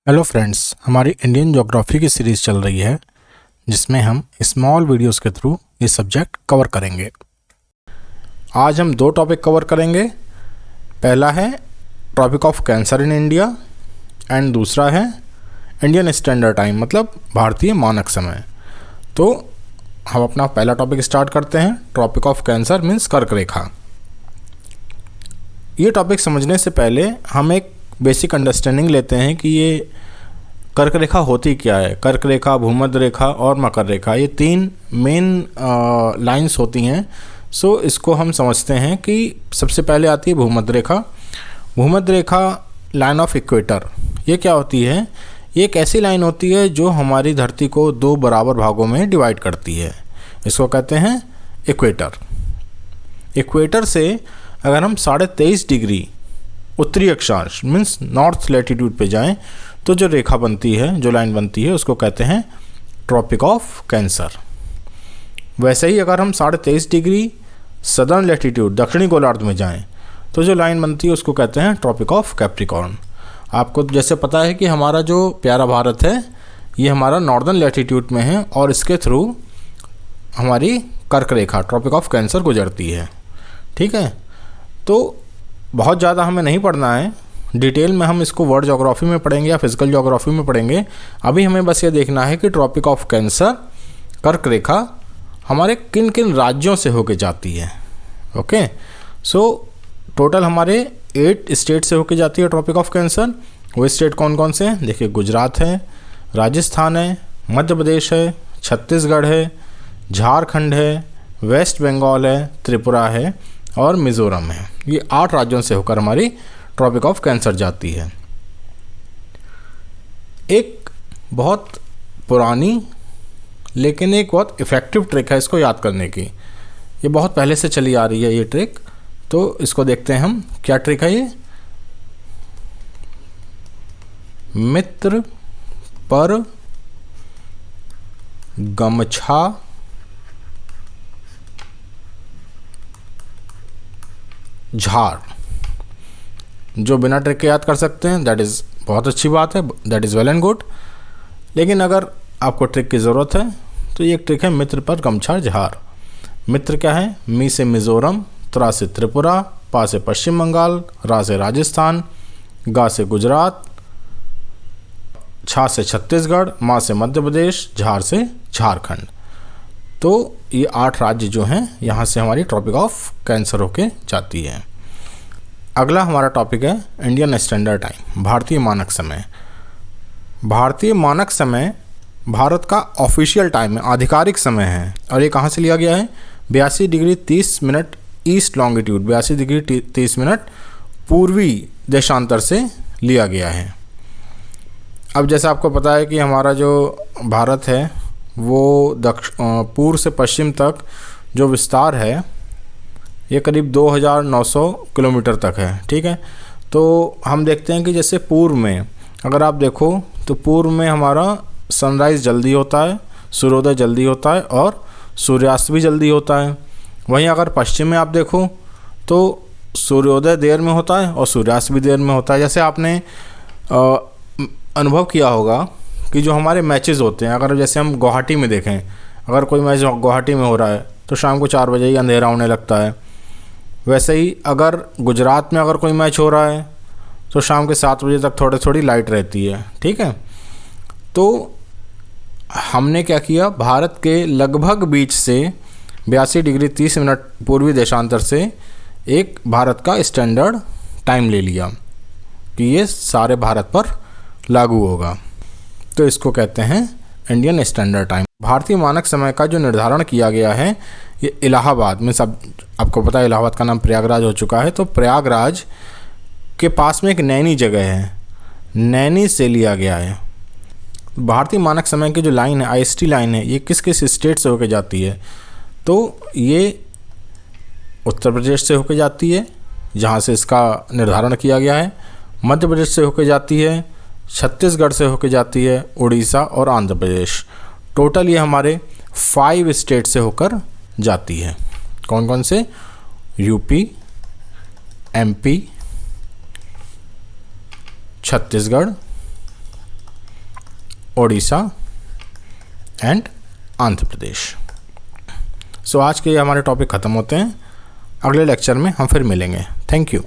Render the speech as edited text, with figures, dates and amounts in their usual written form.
Hello friends, हमारी Indian geography की series चल रही है जिसमें हम स्मॉल वीडियोस के थ्रू ये सब्जेक्ट कवर करेंगे। आज हम दो टॉपिक कवर करेंगे। पहला है tropic of cancer in India and दूसरा है इंडियन स्टैंडर्ड टाइम, मतलब भारतीय मानक समय। तो हम अपना पहला टॉपिक स्टार्ट करते हैं। ट्रॉपिक ऑफ कैंसर मीन्स कर्क रेखा। ये टॉपिक समझने से पहले हम एक बेसिक अंडरस्टैंडिंग लेते हैं कि ये कर्क रेखा होती क्या है। कर्क रेखा, भूमध्य रेखा और मकर रेखा, ये तीन मेन लाइंस होती हैं। सो इसको हम समझते हैं कि सबसे पहले आती है भूमध्य रेखा। भूमध्य रेखा लाइन ऑफ इक्वेटर, ये क्या होती है? ये एक ऐसी लाइन होती है जो हमारी धरती को दो बराबर भागों में डिवाइड करती है। इसको कहते हैं इक्वेटर। इक्वेटर से अगर हम 23.5 डिग्री उत्तरी अक्षांश मीन्स नॉर्थ लैटिट्यूड पे जाएं तो जो रेखा बनती है, जो लाइन बनती है, उसको कहते हैं ट्रॉपिक ऑफ कैंसर। वैसे ही अगर हम 23.5 डिग्री सदर्न लैटिट्यूड दक्षिणी गोलार्ध में जाएं तो जो लाइन बनती है उसको कहते हैं ट्रॉपिक ऑफ कैप्रिकॉर्न। आपको जैसे पता है कि हमारा जो प्यारा भारत है ये हमारा नॉर्दर्न लैटिट्यूड में है और इसके थ्रू हमारी कर्क रेखा ट्रॉपिक ऑफ कैंसर गुजरती है। ठीक है, तो बहुत ज़्यादा हमें नहीं पढ़ना है, डिटेल में हम इसको वर्ल्ड ज्योग्राफी में पढ़ेंगे या फिजिकल ज्योग्राफी में पढ़ेंगे। अभी हमें बस ये देखना है कि ट्रॉपिक ऑफ कैंसर कर्क रेखा हमारे किन किन राज्यों से होके जाती है। ओके, सो टोटल हमारे 8 स्टेट से होके जाती है ट्रॉपिक ऑफ कैंसर। वो स्टेट कौन कौन से हैं? देखिए, गुजरात है, राजस्थान है, मध्य प्रदेश है, छत्तीसगढ़ है, झारखंड है, वेस्ट बंगाल है, त्रिपुरा है और मिज़ोरम है। ये 8 राज्यों से होकर हमारी ट्रॉपिक ऑफ कैंसर जाती है। एक बहुत पुरानी लेकिन एक बहुत इफ़ेक्टिव ट्रिक है इसको याद करने की। ये बहुत पहले से चली आ रही है ये ट्रिक, तो इसको देखते हैं हम। क्या ट्रिक है ये? मित्र पर गमछा झाड़। जो बिना ट्रिक के याद कर सकते हैं दैट इज़ बहुत अच्छी बात है, that is well and good. लेकिन अगर आपको ट्रिक की ज़रूरत है तो ये एक ट्रिक है मित्र पर गमछा झाड़। मित्र क्या है? मी से मिज़ोरम, त्रा से त्रिपुरा, पा से पश्चिम बंगाल, रा से राजस्थान, गा से गुजरात, छा से छत्तीसगढ़, मा से मध्य प्रदेश, झार से झारखंड। तो ये 8 राज्य जो हैं यहाँ से हमारी ट्रॉपिक ऑफ कैंसर होके जाती है। अगला हमारा टॉपिक है इंडियन स्टैंडर्ड टाइम, भारतीय मानक समय। भारतीय मानक समय भारत का ऑफिशियल टाइम है, आधिकारिक समय है। और ये कहाँ से लिया गया है? 82 degree 30 minute east longitude, 82 degree 30 minute पूर्वी देशांतर से लिया गया है। अब जैसा आपको पता है कि हमारा जो भारत है वो पूर्व से पश्चिम तक जो विस्तार है ये करीब 2900 किलोमीटर तक है। ठीक है, तो हम देखते हैं कि जैसे पूर्व में अगर आप देखो तो पूर्व में हमारा सनराइज़ जल्दी होता है, सूर्योदय जल्दी होता है और सूर्यास्त भी जल्दी होता है। वहीं अगर पश्चिम में आप देखो तो सूर्योदय देर में होता है और सूर्यास्त भी देर में होता है। जैसे आपने अनुभव किया होगा कि जो हमारे मैचेस होते हैं, अगर जैसे हम गुवाहाटी में देखें, अगर कोई मैच गुवाहाटी में हो रहा है तो शाम को 4 बजे ही अंधेरा होने लगता है। वैसे ही अगर गुजरात में अगर कोई मैच हो रहा है तो शाम के 7 बजे तक थोड़ी लाइट रहती है। ठीक है, तो हमने क्या किया, भारत के लगभग बीच से 82 डिग्री 30 मिनट पूर्वी देशांतर से एक भारत का स्टैंडर्ड टाइम ले लिया कि ये सारे भारत पर लागू होगा। तो इसको कहते हैं इंडियन स्टैंडर्ड टाइम। भारतीय मानक समय का जो निर्धारण किया गया है ये इलाहाबाद में, सब आपको पता है इलाहाबाद का नाम प्रयागराज हो चुका है, तो प्रयागराज के पास में एक नैनी जगह है, नैनी से लिया गया है। भारतीय मानक समय की जो लाइन है, IST लाइन है, ये किस किस स्टेट से होकर जाती है? तो ये उत्तर प्रदेश से होकर जाती है जहाँ से इसका निर्धारण किया गया है, मध्य प्रदेश से होकर जाती है, छत्तीसगढ़ से होकर जाती है, उड़ीसा और आंध्र प्रदेश। टोटल ये हमारे 5 स्टेट से होकर जाती है। कौन कौन से? UP, MP, Chhattisgarh, Odisha and Andhra Pradesh. So आज के हमारे टॉपिक ख़त्म होते हैं। अगले लेक्चर में हम फिर मिलेंगे। Thank you.